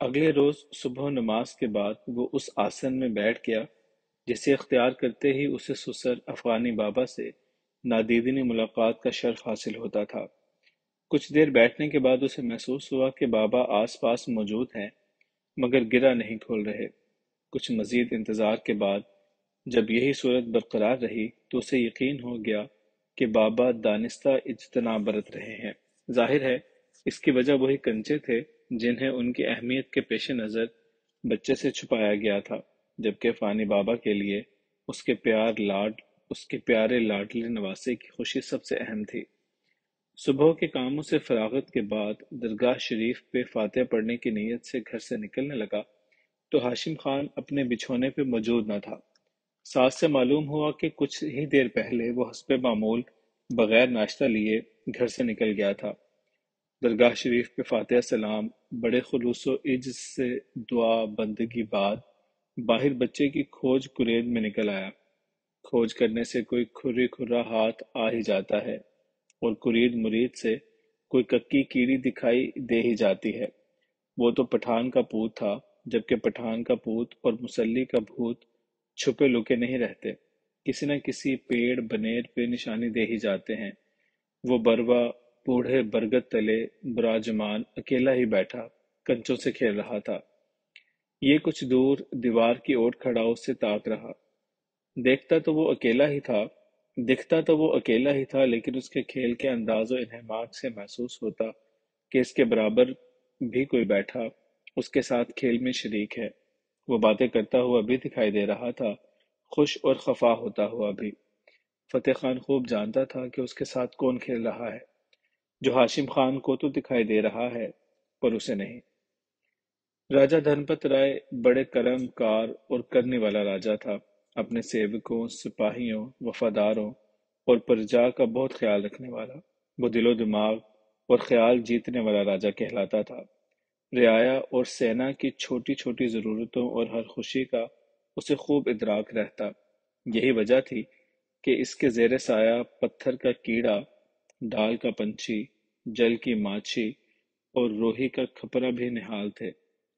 اگلے روز صبح نماز کے بعد وہ اس آسن میں بیٹھ گیا جسے اختیار کرتے ہی اسے سسر افغانی بابا سے نادیدنی ملاقات کا شرف حاصل ہوتا تھا۔ کچھ دیر بیٹھنے کے بعد اسے محسوس ہوا کہ بابا آس پاس موجود ہیں مگر گرہ نہیں کھول رہے۔ کچھ مزید انتظار کے بعد جب یہی صورت برقرار رہی تو اسے یقین ہو گیا کہ بابا دانستہ اجتناب برت رہے ہیں۔ ظاہر ہے اس کی وجہ وہی کنچے تھے جنہیں ان کی اہمیت کے پیش نظر بچے سے چھپایا گیا تھا، جبکہ فانی بابا کے لیے اس کے پیارے لاڈلے نواسے کی خوشی سب سے اہم تھی۔ صبح کے کاموں سے فراغت کے بعد درگاہ شریف پہ فاتحہ پڑھنے کی نیت سے گھر سے نکلنے لگا تو ہاشم خان اپنے بچھونے پہ موجود نہ تھا۔ ساس سے معلوم ہوا کہ کچھ ہی دیر پہلے وہ حسب معمول بغیر ناشتہ لیے گھر سے نکل گیا تھا۔ درگاہ شریف پہ فاتحہ سلام بڑے خلوص و عجز سے دعا بندگی بعد باہر بچے کی کھوج کرید میں نکل آیا۔ کھوج کرنے سے کوئی کھرری کھرا ہاتھ آ ہی جاتا ہے اور کرید مرید سے کوئی ککی کیڑی دکھائی دے ہی جاتی ہے۔ وہ تو پٹھان کا پوت تھا، جبکہ پٹھان کا پوت اور مسلی کا بھوت چھپے لکے نہیں رہتے، کسی نہ کسی پیڑ بنیر پہ نشانی دے ہی جاتے ہیں۔ وہ بروا بوڑھے برگد تلے براجمان اکیلا ہی بیٹھا کنچوں سے کھیل رہا تھا۔ یہ کچھ دور دیوار کی اوٹ کھڑا اس سے تاک رہا۔ دیکھتا تو وہ اکیلا ہی تھا دکھتا تو وہ اکیلا ہی تھا، لیکن اس کے کھیل کے انداز و انہماک سے محسوس ہوتا کہ اس کے برابر بھی کوئی بیٹھا اس کے ساتھ کھیل میں شریک ہے۔ وہ باتیں کرتا ہوا بھی دکھائی دے رہا تھا، خوش اور خفا ہوتا ہوا بھی۔ فتح خان خوب جانتا تھا کہ اس کے ساتھ کون کھیل رہا ہے، جو ہاشم خان کو تو دکھائی دے رہا ہے پر اسے نہیں۔ راجہ دھنپت رائے بڑے کرم کار اور کرنے والا راجہ تھا، اپنے سیوکوں، سپاہیوں، وفاداروں اور پرجا کا بہت خیال رکھنے والا۔ وہ دل و دماغ اور خیال جیتنے والا راجہ کہلاتا تھا۔ رعایا اور سینا کی چھوٹی چھوٹی ضرورتوں اور ہر خوشی کا اسے خوب ادراک رہتا۔ یہی وجہ تھی کہ اس کے زیر سایہ پتھر کا کیڑا، ڈال کا پنچھی، جل کی ماچھی اور روہی کا کھپرا بھی نہال تھے۔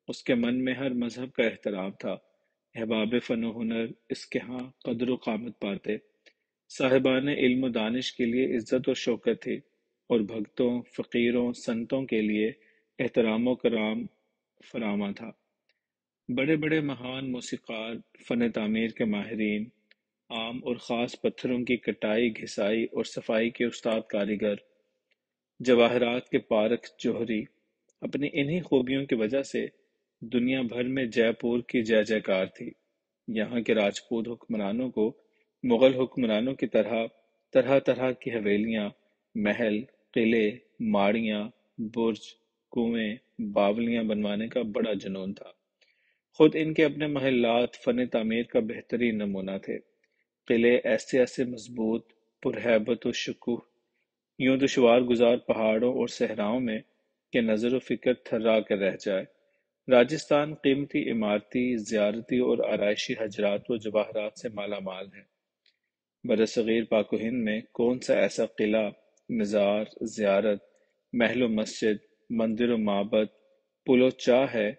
اس کے من میں ہر مذہب کا احترام تھا۔ احباب فن و ہنر اس کے ہاں قدر و قامت پاتے۔ صاحبان علم و دانش کے لیے عزت و شوکت تھی، اور بھگتوں، فقیروں، سنتوں کے لیے احترام و کرام فراواں تھا۔ بڑے بڑے مہان موسیقار، فن تعمیر کے ماہرین، عام اور خاص پتھروں کی کٹائی، گھسائی اور صفائی کے استاد کاریگر، جواہرات کے پارکھ جوہری، اپنی انہی خوبیوں کی وجہ سے دنیا بھر میں جے پور کی جے جے کار تھی۔ یہاں کے راجپوت حکمرانوں کو مغل حکمرانوں کی طرح طرح طرح کی حویلیاں، محل، قلعے، ماڑیاں، برج، کنویں، باولیاں بنوانے کا بڑا جنون تھا۔ خود ان کے اپنے محلات فن تعمیر کا بہترین نمونہ تھے۔ قلعے ایسے ایسے مضبوط، پرہیبت و شکوہ، یوں دشوار گزار پہاڑوں اور صحراؤں میں کہ نظر و فکر تھرا کر رہ جائے۔ راجستھان قیمتی عمارتی، زیارتی اور آرائشی حجرات و جواہرات سے مالا مال ہے۔ برصغیر پاک و ہند میں کون سا ایسا قلعہ، مزار، زیارت، محل و مسجد، مندر و معبد، پل و چاہ ہے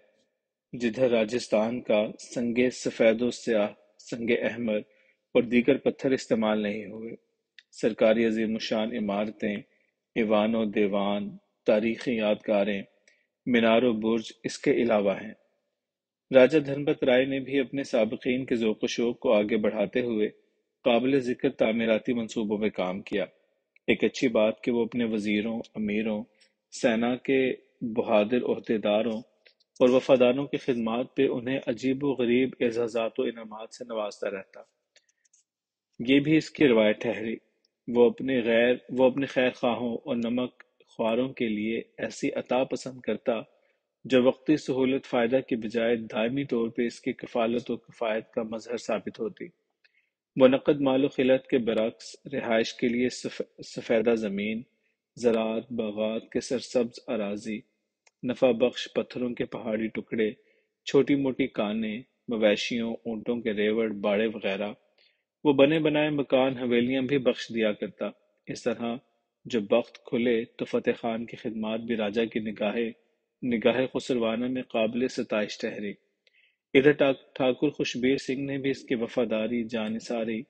جدھر راجستھان کا سنگ سفید و سیاہ، سنگ احمر اور دیگر پتھر استعمال نہیں ہوئے۔ سرکاری عظیم الشان عمارتیں، ایوان و دیوان، تاریخی یادگاریں، مینار و برج اس کے علاوہ ہیں۔ راجہ دھنپت رائے نے بھی اپنے سابقین کے ذوق و شوق کو آگے بڑھاتے ہوئے قابل ذکر تعمیراتی منصوبوں پہ کام کیا۔ ایک اچھی بات کہ وہ اپنے وزیروں، امیروں، سینا کے بہادر عہدیداروں اور وفاداروں کی خدمات پہ انہیں عجیب و غریب اعزازات و انعامات سے نوازتا رہتا۔ یہ بھی اس کی روایت ٹھہری۔ وہ اپنے خیر خواہوں اور نمک خواروں کے لیے ایسی عطا پسند کرتا جو وقتی سہولت فائدہ کی بجائے دائمی طور پہ اس کی کفالت و کفایت کا مظہر ثابت ہوتی۔ وہ نقد مال و خلعت کے برعکس رہائش کے لیے سفیدہ زمین، زراعت، باغات کے سرسبز اراضی، نفع بخش پتھروں کے پہاڑی ٹکڑے، چھوٹی موٹی کانیں، مویشیوں، اونٹوں کے ریوڑ، باڑے وغیرہ، وہ بنے بنائے مکان، حویلیاں بھی بخش دیا کرتا۔ اس طرح جب بخت کھلے تو فتح خان کی خدمات بھی راجہ کی نگاہ نگاہ خسروانہ میں قابل ستائش ٹھہری۔ ادھر ٹھاکر خوشبیر سنگھ نے بھی اس کی وفاداری، جانثاری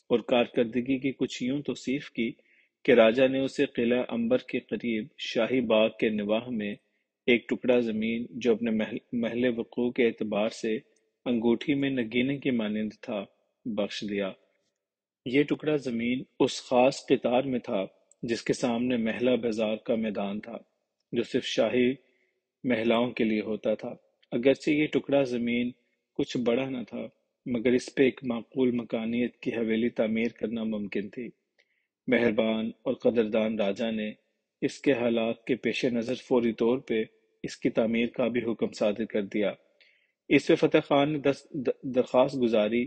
اور کارکردگی کی کچھ یوں توصیف کی کہ راجا نے اسے قلعہ عنبر کے قریب شاہی باغ کے نواح میں ایک ٹکڑا زمین جو اپنے محل وقوع کے اعتبار سے انگوٹھی میں نگینے کی مانند تھا، بخش دیا۔ یہ ٹکڑا زمین اس خاص قطار میں تھا جس کے سامنے محلہ بازار کا میدان تھا، جو صرف شاہی محلاؤں کے لیے ہوتا تھا۔ اگرچہ یہ ٹکڑا زمین کچھ بڑا نہ تھا، مگر اس پہ ایک معقول مکانیت کی حویلی تعمیر کرنا ممکن تھی۔ مہربان اور قدردان راجا نے اس کے حالات کے پیش نظر فوری طور پہ اس کی تعمیر کا بھی حکم صادر کر دیا۔ اس پہ فتح خان نے درخواست گزاری،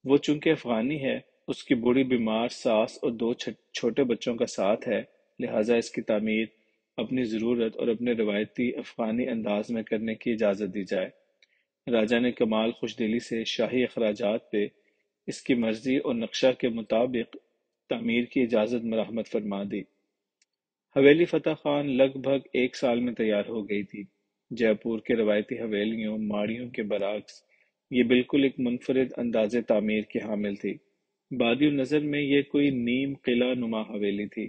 وہ چونکہ افغانی ہے، اس کی بوڑھی بیمار ساس اور دو چھوٹے بچوں کا ساتھ ہے، لہٰذا اس کی تعمیر اپنی ضرورت اور اپنے روایتی افغانی انداز میں کرنے کی اجازت دی جائے۔ راجا نے کمال خوش دلی سے شاہی اخراجات پہ اس کی مرضی اور نقشہ کے مطابق تعمیر کی اجازت مرحمت فرما دی۔ حویلی فتح خان لگ بھگ 1 سال میں تیار ہو گئی تھی۔ جے پور کے روایتی حویلیوں ماڑیوں کے برعکس یہ بالکل ایک منفرد انداز تعمیر کی حامل تھی۔ بادی النظر میں یہ کوئی نیم قلعہ نما حویلی تھی۔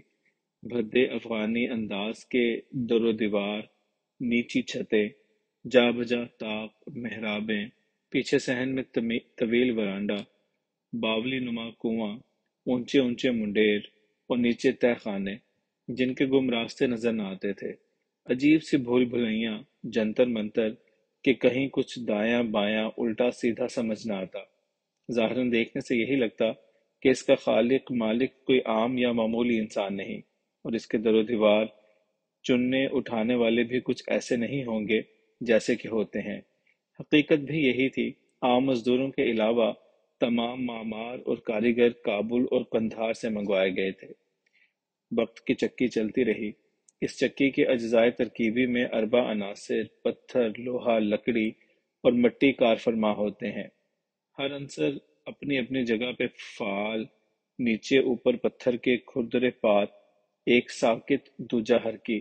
بھدے افغانی انداز کے در و دیوار، نیچی چھتیں، جا بجا طاق، محرابیں، پیچھے صحن میں طویل ورانڈا، باولی نما کنواں، اونچے اونچے منڈیر اور نیچے تہہ خانے جن کے گم راستے نظر نہ آتے تھے، عجیب سی بھول بھلائیاں، جنتر منتر کہ کہیں کچھ دایاں بایاں الٹا سیدھا سمجھ نہ آتا۔ ظاہراً دیکھنے سے یہی لگتا کہ اس کا خالق مالک کوئی عام یا معمولی انسان نہیں، اور اس کے در و دیوار چننے اٹھانے والے بھی کچھ ایسے نہیں ہوں گے جیسے کہ ہوتے ہیں۔ حقیقت بھی یہی تھی۔ عام مزدوروں کے علاوہ تمام معمار اور کاریگر کابل اور قندھار سے منگوائے گئے تھے۔ وقت کی چکی چلتی رہی۔ اس چکی کے اجزائے ترکیبی میں اربع عناصر پتھر، لوہا، لکڑی اور مٹی کار فرما ہوتے ہیں۔ ہر عنصر اپنی اپنی جگہ پہ فعال، نیچے اوپر پتھر کے کھردرے پات، ایک ساکت دوجا حرکی،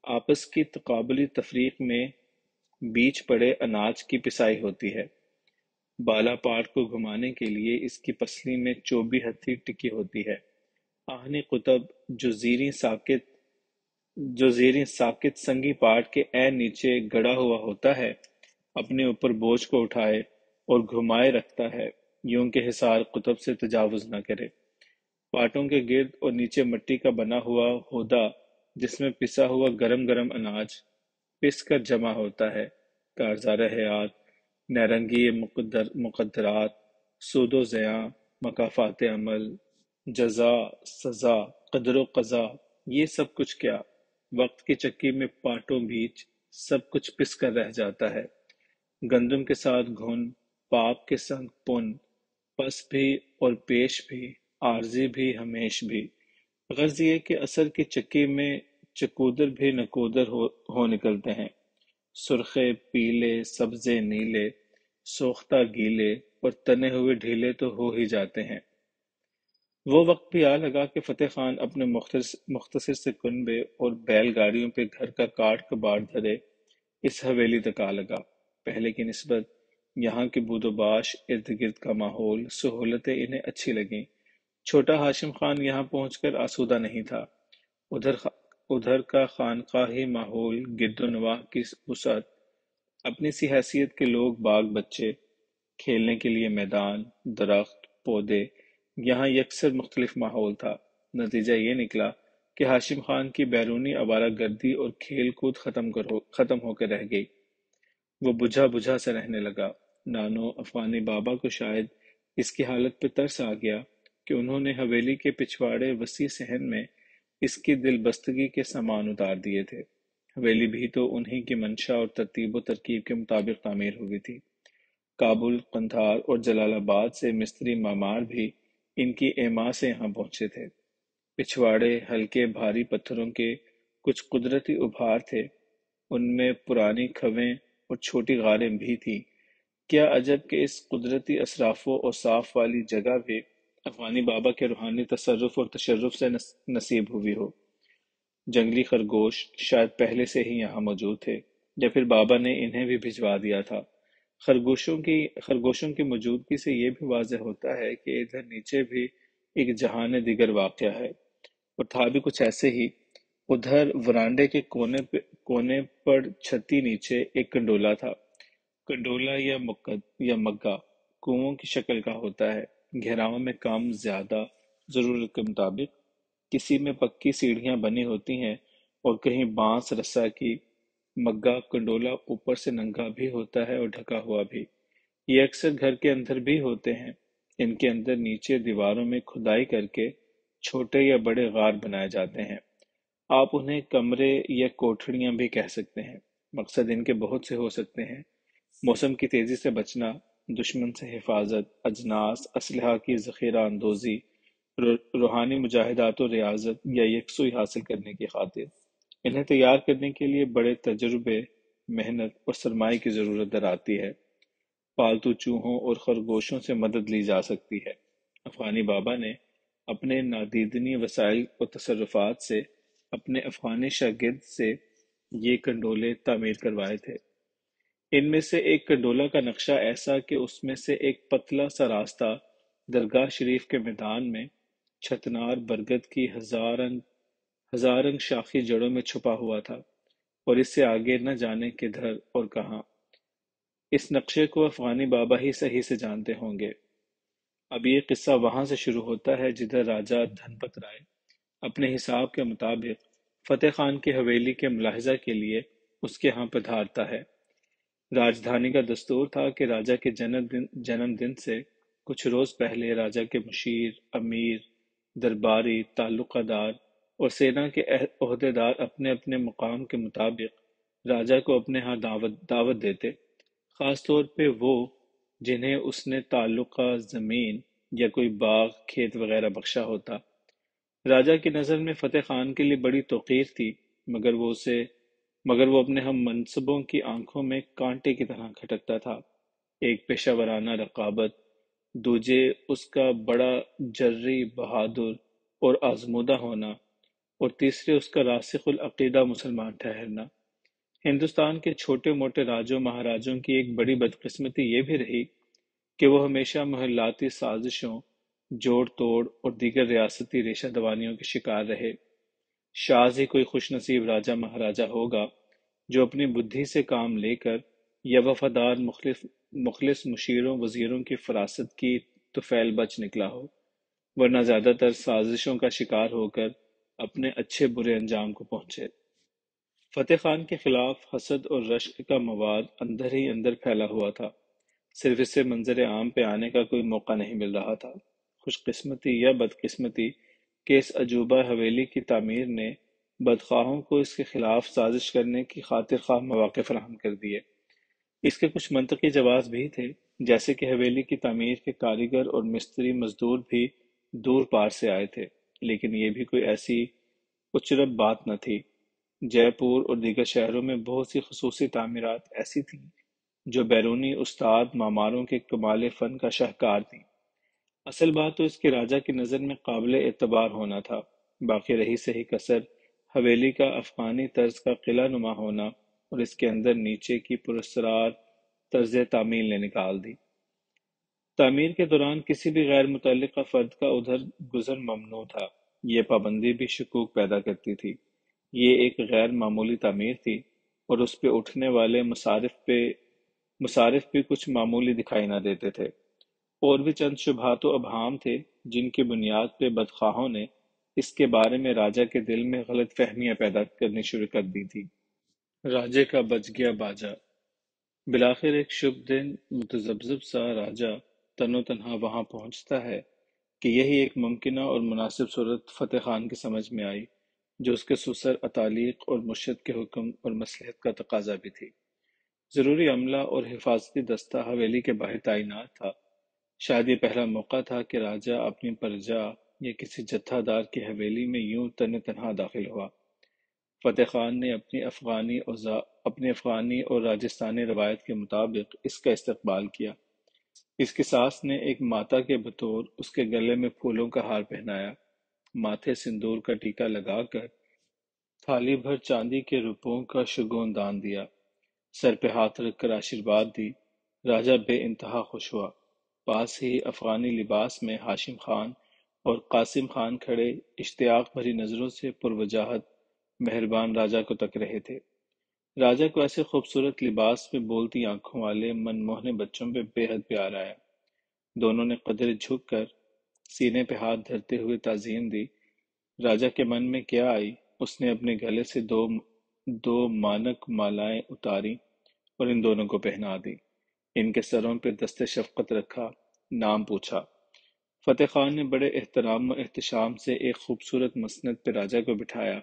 آپس کی تقابلی تفریق میں بیچ پڑے اناج کی پسائی ہوتی ہے۔ بالا پاٹ کو گھمانے کے لیے اس کی پسلی میں چوبی ہتھی ٹکی ہوتی ہے۔ آہنی قطب جو زیریں ساکت سنگی پاٹ کے عین نیچے گڑا ہوا ہوتا ہے، اپنے اوپر بوجھ کو اٹھائے اور گھمائے رکھتا ہے، یوں کہ حصار قطب سے تجاوز نہ کرے۔ پاٹوں کے گرد اور نیچے مٹی کا بنا ہوا ہودہ جس میں پسا ہوا گرم گرم اناج پس کر جمع ہوتا ہے۔ کارزار حیات، نیرنگی مقدرات، سود و زیاں، مکافات عمل، جزا، سزا، قدر و قضا، یہ سب کچھ کیا، وقت کی چکی میں پاٹوں بیچ سب کچھ پس کر رہ جاتا ہے۔ گندم کے ساتھ گھن، پاپ کے سنگ پن، پس بھی اور پیش بھی، عارضی بھی ہمیش بھی۔ غرض یہ کہ اثر کی چکی میں چکودر بھی نکودر ہو نکلتے ہیں، سرخے پیلے سبزے نیلے، سوختہ گیلے اور تنے ہوئے ڈھیلے تو ہو ہی جاتے ہیں۔ وہ وقت بھی آ لگا کہ فتح خان اپنے مختصر سے کنبے اور بیل گاڑیوں پہ گھر کا کاٹ کباڑ دھرے اس حویلی تک آ لگا۔ پہلے کی نسبت یہاں کی بود و باش، ارد گرد کا ماحول، سہولتیں انہیں اچھی لگیں۔ چھوٹا ہاشم خان یہاں پہنچ کر آسودہ نہیں تھا۔ ادھر کا خانقاہی ماحول، گرد و نواح کی وسعت، اپنی سی حیثیت کے لوگ، باغ بچے، کھیلنے کے لیے میدان، درخت، پودے، یہاں یکسر مختلف ماحول تھا۔ نتیجہ یہ نکلا کہ ہاشم خان کی بیرونی آوارہ گردی اور کھیل کود ختم ہو کر رہ گئی۔ وہ بجھا بجھا سے رہنے لگا۔ نانو افغانی بابا کو شاید اس کی حالت پہ ترس آ گیا کہ انہوں نے حویلی کے پچھواڑے وسیع صحن میں اس کی دل بستگی کے سامان اتار دیے تھے۔ حویلی بھی تو انہی کی منشا اور ترتیب و ترکیب کے مطابق تعمیر ہوئی تھی۔ کابل، قندھار اور جلال آباد سے مستری معمار بھی ان کی ایما سے یہاں پہنچے تھے۔ پچھواڑے ہلکے بھاری پتھروں کے کچھ قدرتی ابھار تھے، ان میں پرانی کھویں اور چھوٹی غاریں بھی تھیں۔ کیا عجب کہ اس قدرتی اصراف و اوصاف والی جگہ بھی افغانی بابا کے روحانی تصرف اور تشرف سے نصیب ہوئی ہو۔ جنگلی خرگوش شاید پہلے سے ہی یہاں موجود تھے۔ یا پھر بابا نے انہیں بھی بھجوا دیا تھا؟ خرگوشوں کی موجودگی سے یہ بھی واضح ہوتا ہے کہ ادھر نیچے بھی ایک جہان دیگر واقع ہے، اور تھا بھی کچھ ایسے ہی۔ ادھر ورانڈے کے کونے پر چھتی نیچے ایک کنڈولا تھا۔ کنڈولا یا مگا کنووں کی شکل کا ہوتا ہے، گہراؤں میں کم زیادہ ضرورت کے مطابق۔ کسی میں پکی سیڑھیاں بنی ہوتی ہیں اور کہیں بانس رسا کی۔ مگا کنڈولا اوپر سے ننگا بھی ہوتا ہے اور ڈھکا ہوا بھی۔ یہ اکثر گھر کے اندر بھی ہوتے ہیں۔ ان کے اندر نیچے دیواروں میں کھدائی کر کے چھوٹے یا بڑے غار بنائے جاتے ہیں۔ آپ انہیں کمرے یا کوٹھڑیاں بھی کہہ سکتے ہیں۔ مقصد ان کے بہت سے ہو سکتے ہیں: موسم کی تیزی سے بچنا، دشمن سے حفاظت، اجناس اسلحہ کی ذخیرہ اندوزی، روحانی مجاہدات و ریاضت یا یکسوئی حاصل کرنے کی خاطر۔ انہیں تیار کرنے کے لیے بڑے تجربے، محنت اور سرمائے کی ضرورت در آتی ہے۔ پالتو چوہوں اور خرگوشوں سے مدد لی جا سکتی ہے۔ افغانی بابا نے اپنے نادیدنی وسائل و تصرفات سے اپنے افغانی شاگرد سے یہ کنڈولے تعمیر کروائے تھے۔ ان میں سے ایک کنڈولا کا نقشہ ایسا کہ اس میں سے ایک پتلا سا راستہ درگاہ شریف کے میدان میں چھتنار برگد کی ہزارنگ شاخی جڑوں میں چھپا ہوا تھا، اور اس سے آگے نہ جانے کدھر اور کہاں۔ اس نقشے کو افغانی بابا ہی صحیح سے جانتے ہوں گے۔ اب یہ قصہ وہاں سے شروع ہوتا ہے جدھر راجہ دھن پت رائے اپنے حساب کے مطابق فتح خان کی حویلی کے ملاحظہ کے لیے اس کے ہاں پدھارتا ہے۔ راجدھانی کا دستور تھا کہ راجہ کے جنم دن سے کچھ روز پہلے راجہ کے مشیر، امیر، درباری، تعلقہ دار اور سینا کے عہدیدار اپنے اپنے مقام کے مطابق راجہ کو اپنے ہاں دعوت دیتے، خاص طور پہ وہ جنہیں اس نے تعلقہ زمین یا کوئی باغ کھیت وغیرہ بخشا ہوتا۔ راجہ کی نظر میں فتح خان کے لیے بڑی توقیر تھی، مگر وہ اپنے ہم منصبوں کی آنکھوں میں کانٹے کی طرح کھٹکتا تھا۔ ایک پیشہ ورانہ رقابت، دوجے اس کا بڑا جرری، بہادر اور آزمودہ ہونا، اور تیسرے اس کا راسخ العقیدہ مسلمان ٹھہرنا۔ ہندوستان کے چھوٹے موٹے راجوں مہاراجوں کی ایک بڑی بدقسمتی یہ بھی رہی کہ وہ ہمیشہ محلاتی سازشوں، جوڑ توڑ اور دیگر ریاستی ریشہ دوانیوں کے شکار رہے۔ شاذ ہی کوئی خوش نصیب راجہ مہاراجہ ہوگا جو اپنی بدھی سے کام لے کر یا وفادار مخلص مشیروں وزیروں کی فراست کی طفیل بچ نکلا ہو، ورنہ زیادہ تر سازشوں کا شکار ہو کر اپنے اچھے برے انجام کو پہنچے۔ فتح خان کے خلاف حسد اور رشک کا مواد اندر ہی اندر پھیلا ہوا تھا، صرف اس سے منظر عام پہ آنے کا کوئی موقع نہیں مل رہا تھا۔ خوش قسمتی یا بدقسمتی کہ اس عجوبہ حویلی کی تعمیر نے بدخواہوں کو اس کے خلاف سازش کرنے کی خاطر خواہ مواقع فراہم کر دیے۔ اس کے کچھ منطقی جواز بھی تھے، جیسے کہ حویلی کی تعمیر کے کاریگر اور مستری مزدور بھی دور پار سے آئے تھے، لیکن یہ بھی کوئی ایسی اچرب بات نہ تھی۔ جے پور اور دیگر شہروں میں بہت سی خصوصی تعمیرات ایسی تھیں جو بیرونی استاد معماروں کے کمال فن کا شاہکار تھیں۔ اصل بات تو اس کے راجہ کی نظر میں قابل اعتبار ہونا تھا، باقی رہی صحیح کسر حویلی کا افغانی طرز کا قلعہ نما ہونا اور اس کے اندر نیچے کی پراسرار طرز تعمیر نے نکال دی۔ تعمیر کے دوران کسی بھی غیر متعلقہ فرد کا ادھر گزر ممنوع تھا۔ یہ پابندی بھی شکوک پیدا کرتی تھی۔ یہ ایک غیر معمولی تعمیر تھی اور اس پہ اٹھنے والے مصارف بھی کچھ معمولی دکھائی نہ دیتے تھے۔ اور بھی چند شبہات و ابہام تھے جن کی بنیاد پہ بدخواہوں نے اس کے بارے میں راجہ کے دل میں غلط فہمیاں پیدا کرنی شروع کر دی تھی۔ راجے کا بچ گیا باجا۔ بالآخر ایک شب دن متذبذب سا راجہ تن و تنہا وہاں پہنچتا ہے کہ یہی ایک ممکنہ اور مناسب صورت فتح خان کی سمجھ میں آئی، جو اس کے سسر اتالیق اور مرشد کے حکم اور مصلحت کا تقاضا بھی تھی۔ ضروری عملہ اور حفاظتی دستہ حویلی کے باہر تعینات تھا۔ شاید یہ پہلا موقع تھا کہ راجہ اپنی پرجا یا کسی جتھا دار کی حویلی میں یوں تن تنہا داخل ہوا۔ فتح خان نے اپنی افغانی اور راجستانی روایت کے مطابق اس کا استقبال کیا۔ اس کی ساس نے ایک ماتا کے بطور اس کے گلے میں پھولوں کا ہار پہنایا، ماتھے سندور کا ٹیکا لگا کر تھالی بھر چاندی کے روپوں کا شگون دان دیا۔ سر پہ ہاتھ رکھ کر آشیرواد دی۔ راجا بے انتہا خوش ہوا۔ پاس ہی افغانی لباس میں ہاشم خان اور قاسم خان کھڑے اشتیاق بھری نظروں سے پروجاہت مہربان راجا کو تک رہے تھے۔ راجا کو ایسے خوبصورت لباس میں بولتی آنکھوں والے من موہنے بچوں پہ بے حد پیار آیا۔ دونوں نے قدرے جھک کر سینے پہ ہاتھ دھرتے ہوئے تعظیم دی۔ راجا کے من میں کیا آئی، اس نے اپنے گلے سے دو مانک مالائیں اتاری اور ان دونوں کو پہنا دی۔ ان کے سروں پہ دست شفقت رکھا، نام پوچھا۔ فتح خان نے بڑے احترام و احتشام سے ایک خوبصورت مسند پہ راجا کو بٹھایا۔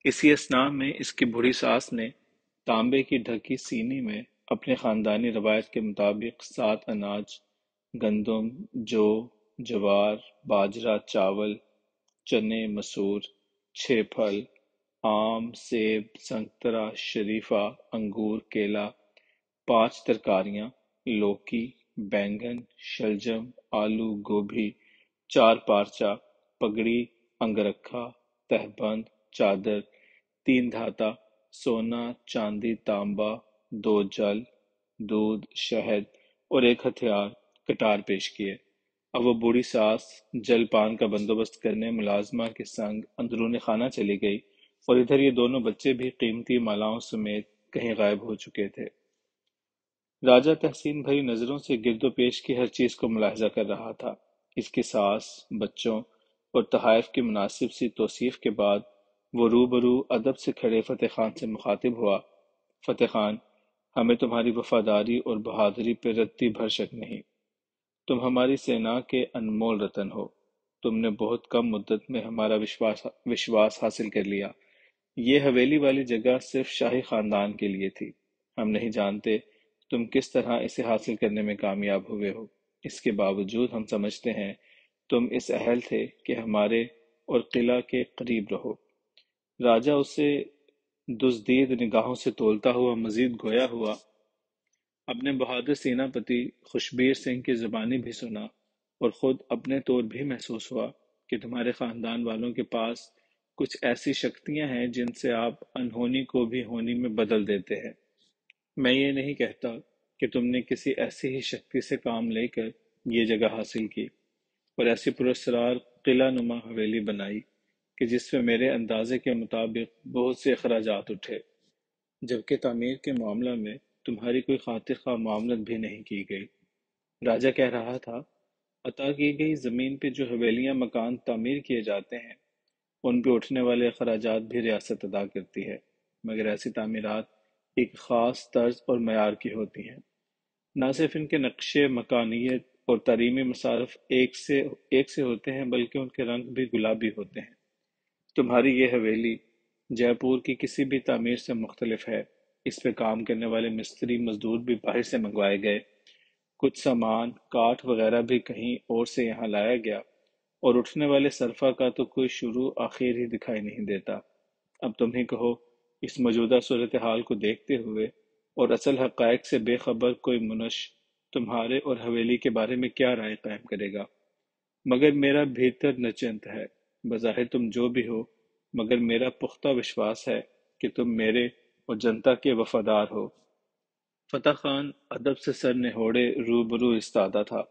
اسی اثناء میں اس کی بوڑھی ساس نے تانبے کی ڈھکی سینی میں اپنے خاندانی روایت کے مطابق 7 اناج، گندم، جو، جوار، باجرہ، چاول، چنے، مسور، 6 پھل، آم، سیب، سنترا، شریفہ، انگور، کیلا، 5 ترکاریاں، لوکی، بینگن، شلجم، آلو، گوبھی، 4 پارچہ، پگڑی، انگرکھا، تہبند، چادر، 3 دھاتا، سونا، چاندی، تانبا، 2 جل، دودھ، شہد اور 1 ہتھیار، کٹار پیش کیے۔ اب وہ بوڑھی ساس جل پان کا بندوبست کرنے ملازمہ کے سنگ اندرون خانہ چلی گئی، اور ادھر یہ دونوں بچے بھی قیمتی مالاؤں سمیت کہیں غائب ہو چکے تھے۔ راجا تحسین بھری نظروں سے گرد و پیش کی ہر چیز کو ملاحظہ کر رہا تھا۔ اس کی ساس، بچوں اور تحائف کی مناسب سی توصیف کے بعد وہ روبرو ادب سے کھڑے فتح خان سے مخاطب ہوا۔ فتح خان، ہمیں تمہاری وفاداری اور بہادری پہ رتی بھر شک نہیں۔ تم ہماری سینا کے انمول رتن ہو۔ تم نے بہت کم مدت میں ہمارا وشواس حاصل کر لیا۔ یہ حویلی والی جگہ صرف شاہی خاندان کے لیے تھی۔ ہم نہیں جانتے تم کس طرح اسے حاصل کرنے میں کامیاب ہوئے ہو۔ اس کے باوجود ہم سمجھتے ہیں تم اس اہل تھے کہ ہمارے اور قلعہ کے قریب رہو۔ راجا اسے دزدید نگاہوں سے تولتا ہوا مزید گویا ہوا۔ اپنے بہادر سیناپتی خوشبیر سنگھ کی زبانی بھی سنا اور خود اپنے طور بھی محسوس ہوا کہ تمہارے خاندان والوں کے پاس کچھ ایسی شکتیاں ہیں جن سے آپ انہونی کو بھی ہونی میں بدل دیتے ہیں۔ میں یہ نہیں کہتا کہ تم نے کسی ایسی ہی شکتی سے کام لے کر یہ جگہ حاصل کی اور ایسی پراسرار قلعہ نما حویلی بنائی کہ جس میں میرے اندازے کے مطابق بہت سے اخراجات اٹھے، جبکہ تعمیر کے معاملہ میں تمہاری کوئی خاطر خواہ معاملت بھی نہیں کی گئی۔ راجا کہہ رہا تھا، عطا کی گئی زمین پہ جو حویلیاں مکان تعمیر کیے جاتے ہیں ان پہ اٹھنے والے اخراجات بھی ریاست ادا کرتی ہے، مگر ایسی تعمیرات ایک خاص طرز اور معیار کی ہوتی ہیں۔ نہ صرف ان کے نقشے مکانیت اور تعلیمی مصارف ایک سے ہوتے ہیں بلکہ ان کے رنگ بھی گلابی ہوتے ہیں۔ تمہاری یہ حویلی جے پور کی کسی بھی تعمیر سے مختلف ہے۔ اس پہ کام کرنے والے مستری مزدور بھی باہر سے منگوائے گئے، کچھ سامان کاٹھ وغیرہ بھی کہیں اور سے یہاں لایا گیا، اور اٹھنے والے صرفہ کا تو کوئی شروع آخر ہی دکھائی نہیں دیتا۔ اب تم ہی کہو، اس موجودہ صورتحال کو دیکھتے ہوئے اور اصل حقائق سے بے خبر کوئی منش تمہارے اور حویلی کے بارے میں کیا رائے قائم کرے گا؟ مگر میرا بھیتر نچنت ہے، بظاہر تم جو بھی ہو، مگر میرا پختہ وشواس ہے کہ تم میرے اور جنتا کے وفادار ہو۔ فتح خان ادب سے سر نہوڑے روبرو ایستادہ تھا۔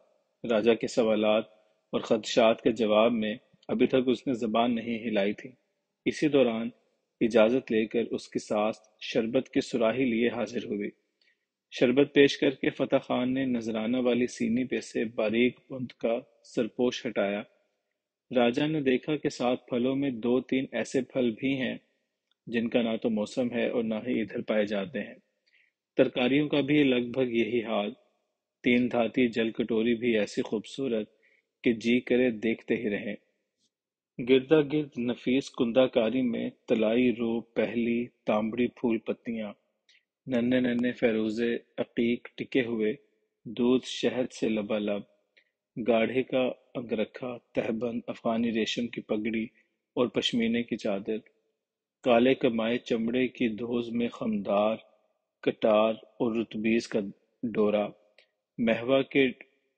راجا کے سوالات اور خدشات کے جواب میں ابھی تک اس نے زبان نہیں ہلائی تھی۔ اسی دوران اجازت لے کر اس کی ساس شربت کی سراہی لیے حاضر ہوئی۔ شربت پیش کر کے فتح خان نے نذرانہ والی سینی پہ سے باریک بند کا سرپوش ہٹایا۔ راجا نے دیکھا کہ 7 پھلوں میں 2-3 ایسے پھل بھی ہیں جن کا نہ تو موسم ہے اور نہ ہی ادھر پائے جاتے ہیں۔ ترکاریوں کا بھی لگ بھگ یہی حال۔ 3 دھاتی جل کٹوری بھی ایسی خوبصورت کہ جی کرے دیکھتے ہی رہیں۔ گردا گرد نفیس کندہ کاری میں طلائی رو پہلی تانبڑی پھول پتیاں، ننھے ننھے فیروزے عقیق ٹکے ہوئے، دودھ شہد سے لبالب، گاڑھے کا انگرکھا، تہبند، افغانی ریشم کی پگڑی اور پشمینے کی چادر، کالے کمائے چمڑے کی دھوز میں خمدار کٹار اور رتبیز کا ڈورا، مہوا کے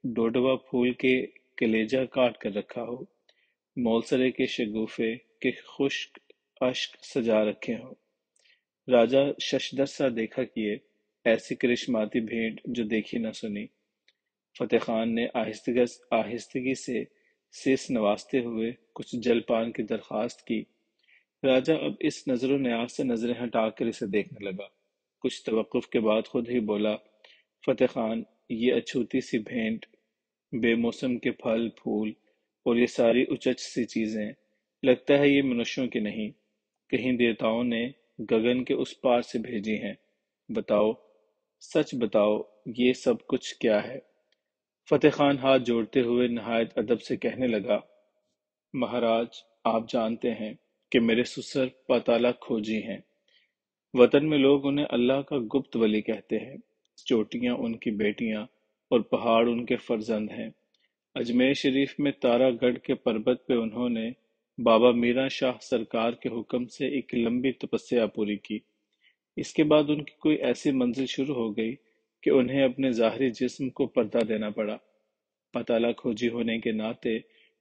ڈوڈوا پھول کے کلیجہ کاٹ کر رکھا ہو، مولسرے کے شگوفے کے خشک اشک سجا رکھے ہوں۔ راجا ششدر سا دیکھا کیے، ایسی کرشماتی بھیٹ جو دیکھی نہ سنی۔ فتح خان نے آہستگی سے سیس نوازتے ہوئے کچھ جل پان کی درخواست کی۔ راجا اب اس نظر و نیاز سے نظریں ہٹا کر اسے دیکھنے لگا۔ کچھ توقف کے بعد خود ہی بولا، فتح خان، یہ اچھوتی سی بھیٹ، بے موسم کے پھل پھول اور یہ ساری اچچ سی چیزیں، لگتا ہے یہ منشیوں کی نہیں، کہیں دیوتاؤں نے گگن کے اس پار سے بھیجی ہیں۔ بتاؤ، سچ بتاؤ، یہ سب کچھ کیا ہے؟ فتح خان ہاتھ جوڑتے ہوئے نہایت ادب سے کہنے لگا، مہاراج، آپ جانتے ہیں کہ میرے سسر پاتالہ کھوجی ہیں۔ وطن میں لوگ انہیں اللہ کا گپت ولی کہتے ہیں۔ چوٹیاں ان کی بیٹیاں اور پہاڑ ان کے فرزند ہیں۔ اجمیر شریف میں تارا گڑھ کے پربت پہ انہوں نے بابا میراں شاہ سرکار کے حکم سے ایک لمبی تپسیا پوری کی۔ اس کے بعد ان کی کوئی ایسی منزل شروع ہو گئی کہ انہیں اپنے ظاہری جسم کو پردہ دینا پڑا۔ پتالہ کھوجی ہونے کے ناطے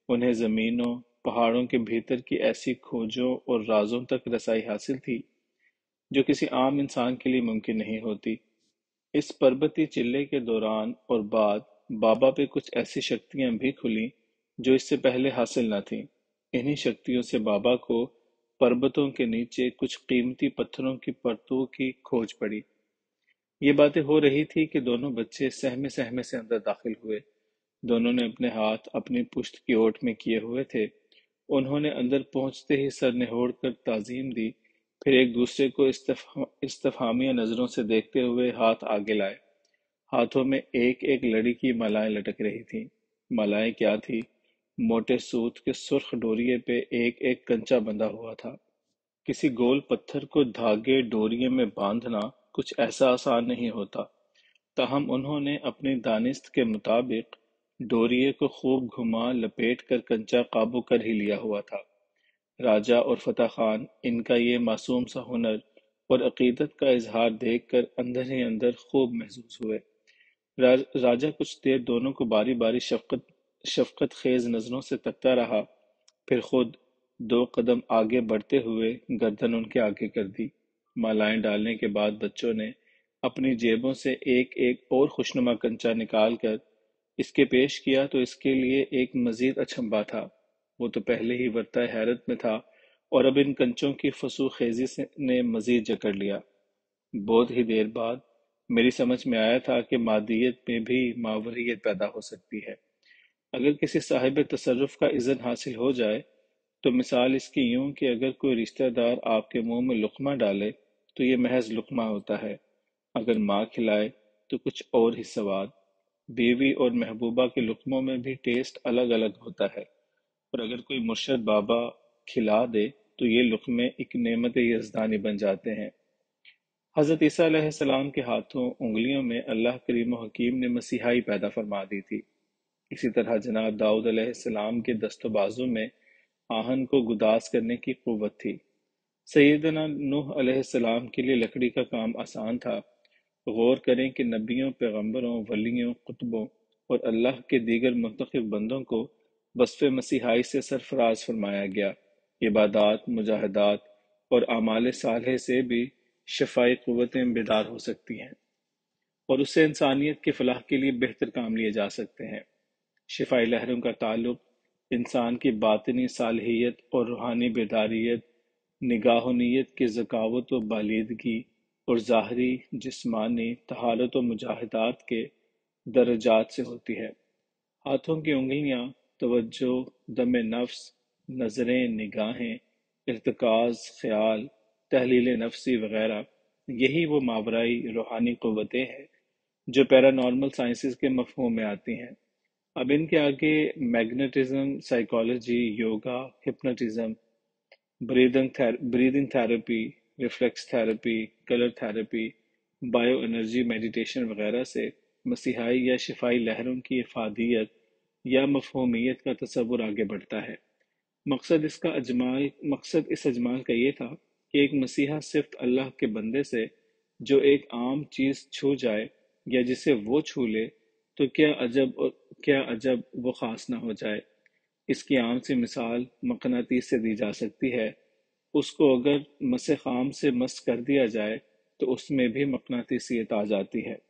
انہیں زمینوں، پہاڑوں کے بھیتر کی ایسی کھوجوں اور رازوں تک رسائی حاصل تھی جو کسی عام انسان کے لیے ممکن نہیں ہوتی۔ اس پربتی چلے کے دوران اور بعد بابا پہ کچھ ایسی شکتیاں بھی کھلیں جو اس سے پہلے حاصل نہ تھیں۔ انہی شکتیوں سے بابا کو پربتوں کے نیچے کچھ قیمتی پتھروں کی پرتوں کی کھوج پڑی۔ یہ باتیں ہو رہی تھی کہ دونوں بچے سہمے سہمے سے اندر داخل ہوئے۔ دونوں نے اپنے ہاتھ اپنی پشت کی اوٹ میں کیے ہوئے تھے۔ انہوں نے اندر پہنچتے ہی سر نہوڑ کر تعظیم دی، پھر ایک دوسرے کو استفہامیہ نظروں سے دیکھتے ہوئے ہاتھ آگے لائے۔ ہاتھوں میں ایک ایک لڑی کی مالائیں لٹک رہی تھیں۔ مالائیں کیا تھی؟ موٹے سوت کے سرخ ڈوریے پہ ایک ایک کنچا بندھا ہوا تھا۔ کسی گول پتھر کو دھاگے ڈوریے میں باندھنا کچھ ایسا آسان نہیں ہوتا، تاہم انہوں نے اپنی دانست کے مطابق ڈوریے کو خوب گھما لپیٹ کر کنچا قابو کر ہی لیا ہوا تھا۔ راجہ اور فتح خان ان کا یہ معصوم سا ہنر اور عقیدت کا اظہار دیکھ کر اندر ہی اندر خوب محظوظ ہوئے۔ راجہ کچھ دیر دونوں کو باری باری شفقت خیز نظروں سے تکتا رہا، پھر خود دو قدم آگے بڑھتے ہوئے گردن ان کے آگے کر دی۔ مالائیں ڈالنے کے بعد بچوں نے اپنی جیبوں سے ایک ایک اور خوشنما کنچا نکال کر اس کے پیش کیا تو اس کے لیے ایک مزید اچنبھا تھا۔ وہ تو پہلے ہی ورطۂ حیرت میں تھا اور اب ان کنچوں کی فسو خیزی نے مزید جکڑ لیا۔ بہت ہی دیر بعد میری سمجھ میں آیا تھا کہ مادیت میں بھی ماوریت پیدا ہو سکتی ہے۔ اگر کسی صاحب تصرف کا اذن حاصل ہو جائے تو مثال اس کی یوں کہ اگر کوئی رشتہ دار آپ کے منہ میں لقمہ ڈالے تو یہ محض لقمہ ہوتا ہے، اگر ماں کھلائے تو کچھ اور ہی سواد۔ بیوی اور محبوبہ کے لقموں میں بھی ٹیسٹ الگ الگ ہوتا ہے، اور اگر کوئی مرشد بابا کھلا دے تو یہ لقمے ایک نعمت یزدانی بن جاتے ہیں۔ حضرت عیسیٰ علیہ السلام کے ہاتھوں انگلیوں میں اللہ کریم و حکیم نے مسیحائی پیدا فرما دی تھی۔ اسی طرح جناب داؤد علیہ السلام کے دست و بازو میں آہن کو گداز کرنے کی قوت تھی۔ سیدنا نوح علیہ السلام کے لیے لکڑی کا کام آسان تھا۔ غور کریں کہ نبیوں، پیغمبروں، ولیوں، قطبوں اور اللہ کے دیگر منتخب بندوں کو وصف مسیحائی سے سرفراز فرمایا گیا۔ عبادات، مجاہدات اور اعمال صالح سے بھی شفائی قوتیں بیدار ہو سکتی ہیں، اور اس سے انسانیت کی فلاح کے لیے بہتر کام لیے جا سکتے ہیں۔ شفائی لہروں کا تعلق انسان کی باطنی صالحیت اور روحانی بیداریت، نگاہ و نیت کی ذکاوت و بالیدگی اور ظاہری جسمانی طہارت و مجاہدات کے درجات سے ہوتی ہے۔ ہاتھوں کی انگلیاں، توجہ، دم نفس، نظریں، نگاہیں، ارتکاز، خیال، تحلیل نفسی وغیرہ، یہی وہ ماورائی روحانی قوتیں ہیں جو پیرانارمل سائنسز کے مفہوم میں آتی ہیں۔ اب ان کے آگے magnetism, psychology, yoga, hypnotism, breathing therapy, reflex therapy, colour therapy, bio energy meditation وغیرہ سے مسیحائی یا شفائی لہروں کی افادیت یا مفہومیت کا تصور آگے بڑھتا ہے۔ مقصد اس اجمال کا یہ تھا کہ ایک مسیحا صرف اللہ کے بندے سے جو ایک عام چیز چھو جائے یا جسے وہ چھو لے تو کیا عجب وہ خاص نہ ہو جائے۔ اس کی عام سی مثال مقناطیس سے دی جا سکتی ہے۔ اس کو اگر مس خام سے مس کر دیا جائے تو اس میں بھی مقناطیسیت آ جاتی ہے۔